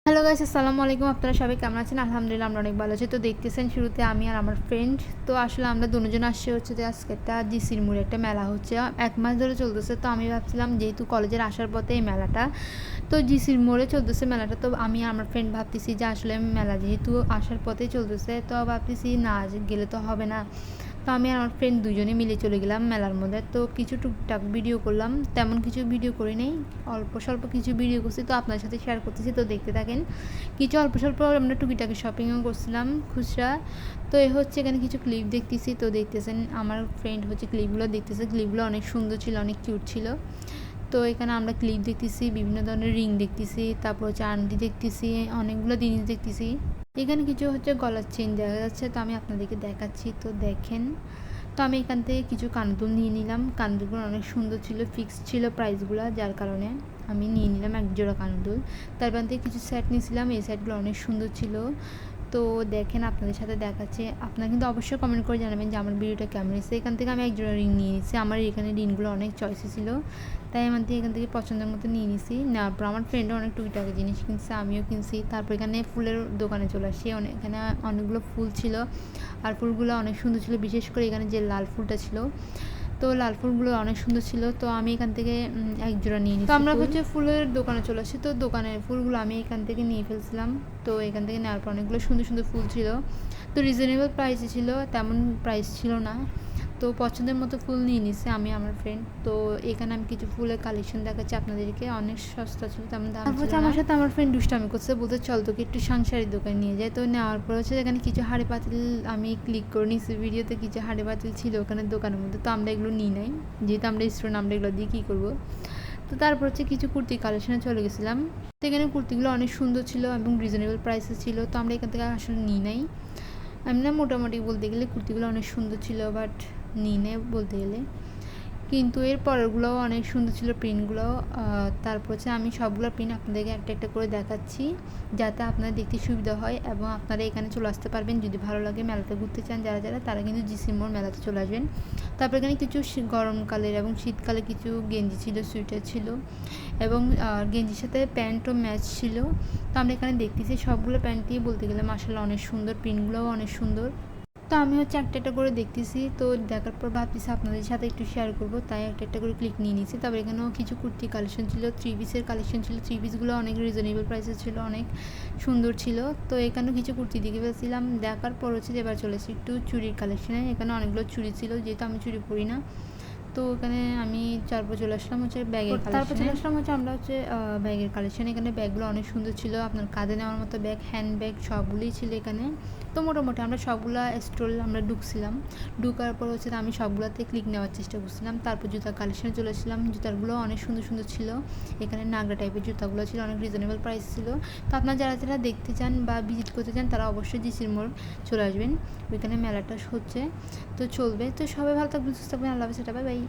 Hello guys, আসসালামু আলাইকুম। আপনারা সবাই কেমন আছেন? আলহামদুলিল্লাহ আমরা অনেক ভালো আছি। তো দেখতেছেন শুরুতে আমি আর আমার ফ্রেন্ড, তো আসলে আমরা দুজন আসছি হচ্ছে যে আজকে একটা জিসির মোড়ে একটা মেলা হচ্ছে, 1 মাস ধরে চলতেছে। তো আমি ভাবছিলাম যেহেতু কলেজের আসার পথে এই মেলাটা, তো জিসির মোড়ে চলতেছে মেলাটা, তো আমি আর আমার ফ্রেন্ড ভাবতেছি যে আসলে মেলা যেহেতু আসার পথেই চলতেছে, তো ভাবতেছি না গেলে তো হবে না। তো আমি আর আমার ফ্রেন্ড দুজনে মিলে চলে গেলাম মেলার মধ্যে। তো কিছু টুকটাক ভিডিও করলাম, তেমন কিছু ভিডিও করি নাই, অল্প স্বল্প কিছু ভিডিও করছি, তো আপনার সাথে শেয়ার করতেছি। তো দেখতে থাকেন। কিছু অল্প স্বল্প আমরা টুকিটাকি শপিংও করছিলাম খুচরা। তো এ হচ্ছে এখানে কিছু ক্লিপ দেখতেছি, তো দেখতেছেন আমার ফ্রেন্ড হচ্ছে ক্লিপগুলো দেখতেছে। ক্লিপগুলো অনেক সুন্দর ছিল, অনেক কিউট ছিল। তো এখানে আমরা ক্লিপ দেখতেছি, বিভিন্ন ধরনের রিং দেখতেছি, তারপর হচ্ছে আংটি দেখতেছি, অনেকগুলো জিনিস দেখতেছি। এখানে কিছু হচ্ছে গলার চেন দেখা যাচ্ছে, তো আমি আপনাদেরকে দেখাচ্ছি, তো দেখেন। তো আমি এখান থেকে কিছু কানদুল নিয়ে নিলাম। কানদুলগুলো অনেক সুন্দর ছিল, ফিক্সড ছিল প্রাইসগুলো, যার কারণে আমি নিয়ে নিলাম এক জোড়া কানদুল। তারপর থেকে কিছু সেট নিয়েছিলাম, এই সেটগুলো অনেক সুন্দর ছিল। তো দেখেন আপনাদের সাথে দেখাচ্ছে। আপনারা কিন্তু অবশ্যই কমেন্ট করে জানাবেন যে আমার ভিডিওটা কেমন হয়েছে। এখান থেকে আমি এক জোড়া রিং নিয়ে নিচ্ছি। আমার এখানে রিংগুলো অনেক চয়েসে ছিল, তাই আমার এখান থেকে পছন্দের মতো নিয়ে নিছি। নেওয়ার পর আমার ফ্রেন্ডও অনেক টুকিটাকি জিনিস কিনছে, আমিও কিনছি। তারপর এখানে ফুলের দোকানে চলে আসি। এখানে অনেকগুলো ফুল ছিল, আর ফুলগুলো অনেক সুন্দর ছিল, বিশেষ করে এখানে যে লাল ফুলটা ছিল, তো লাল ফুলগুলো অনেক সুন্দর ছিল। তো আমি এখান থেকে এক জোড়া নিয়ে নিই। তো আমরা হচ্ছে ফুলের দোকানে চলে আসি, তো দোকানের ফুলগুলো আমি এখান থেকে নিয়ে ফেলছিলাম। তো এখান থেকে নেওয়ার পর অনেকগুলো সুন্দর সুন্দর ফুল ছিল, তো রিজনেবল প্রাইসে ছিল, তেমন প্রাইস ছিল না। তো পছন্দের মতো ফুল নিয়ে নিচ্ছে আমি আমার ফ্রেন্ড। তো এখানে আমি কিছু ফুলের কালেকশন দেখাচ্ছি আপনাদেরকে, অনেক সস্তা ছিল, তেমন দাম ছিল না। আমার সাথে আমার ফ্রেন্ড দুষ্টামি করছে, বলতে চল তোকে একটু সাংসারিক দোকানে নিয়ে যায়। তো নেওয়ার পর হচ্ছে এখানে কিছু হাঁড়ি পাতিল আমি ক্লিক করে নিচ্ছি ভিডিওতে, কিছু হাঁড়ি পাতিল ছিল ওখানে দোকানের মধ্যে। তো আমরা এগুলো নিই নাই, যেহেতু আমরা স্টুডেন্ট, আমরা এগুলো দিয়ে কী করবো। তো তারপর হচ্ছে কিছু কুর্তি কালেকশনে চলে গেছিলাম। তো এখানে কুর্তিগুলো অনেক সুন্দর ছিল এবং রিজনেবল প্রাইসে ছিল, তো আমরা এখান থেকে আসলে নিই নাই। আমি না মোটামুটি বলতে গেলে কুর্তিগুলো অনেক সুন্দর ছিল, বাট নিই নাই বলতে গেলে। কিন্তু এর পরেরগুলোও অনেক সুন্দর ছিল প্রিন্টগুলো। তারপর হচ্ছে আমি সবগুলো প্রিন্ট আপনাদেরকে একটা একটা করে দেখাচ্ছি, যাতে আপনাদের দেখতে সুবিধা হয় এবং আপনারা এখানে চলে আসতে পারবেন যদি ভালো লাগে। মেলাতে ঘুরতে চান যারা যারা, তারা কিন্তু জিসি মোড় মেলাতে চলে আসবেন। তারপর এখানে কিছু গরমকালের এবং শীতকালে কিছু গেঞ্জি ছিল, সোয়েটার ছিল, এবং গেঞ্জির সাথে প্যান্টও ম্যাচ ছিল। তো আমরা এখানে দেখতেছি সবগুলো প্যান্টই বলতে গেলে মাশাআল্লাহ অনেক সুন্দর, প্রিন্টগুলোও অনেক সুন্দর। তো আমি হচ্ছে একটা একটা করে দেখতেছি, তো দেখার পর ভাবতেছি আপনাদের সাথে একটু শেয়ার করবো, তাই একটা একটা করে ক্লিক নিয়ে নিয়েছি। তারপর এখানেও কিছু কুর্তি কালেকশন ছিল, 3 পিসের কালেকশন ছিল। 3 পিসগুলো অনেক রিজনেবল প্রাইসে ছিল, অনেক সুন্দর ছিল। তো এখানেও কিছু কুর্তি দেখে ফেলছিলাম, দেখার পর হচ্ছে যে এবার চলেছি একটু চুড়ির কালেকশনে। এখানে অনেকগুলো চুড়ি ছিল, যেহেতু আমি চুড়ি পরি না। তো এখানে আমি তারপর চলে আসলাম হচ্ছে ব্যাগের, তারপর চলে আসলাম হচ্ছে আমরা হচ্ছে ব্যাগের কালেকশন। এখানে ব্যাগগুলো অনেক সুন্দর ছিল, আপনার কাঁধে নেওয়ার মতো ব্যাগ, হ্যান্ড ব্যাগ সবগুলোই ছিল এখানে। তো মোটামুটি আমরা সবগুলা স্টল আমরা ঢুকছিলাম, ঢুকার পর হচ্ছে আমি সবগুলোতে ক্লিক নেওয়ার চেষ্টা করছিলাম। তারপর জুতার কালেকশনে চলে আসলাম, জুতাগুলো অনেক সুন্দর সুন্দর ছিল। এখানে নাগরা টাইপের জুতাগুলো ছিল, অনেক রিজনেবল প্রাইস ছিল। তো আপনারা যারা যারা দেখতে চান বা ভিজিট করতে চান, তারা অবশ্যই জিসির মোড় চলে আসবেন, ওইখানে মেলাটা হচ্ছে, তো চলবে। তো সবাই ভালো থাকবেন, সুস্থ থাকবেন, আল্লাহ হাফেজ, বাই বাই।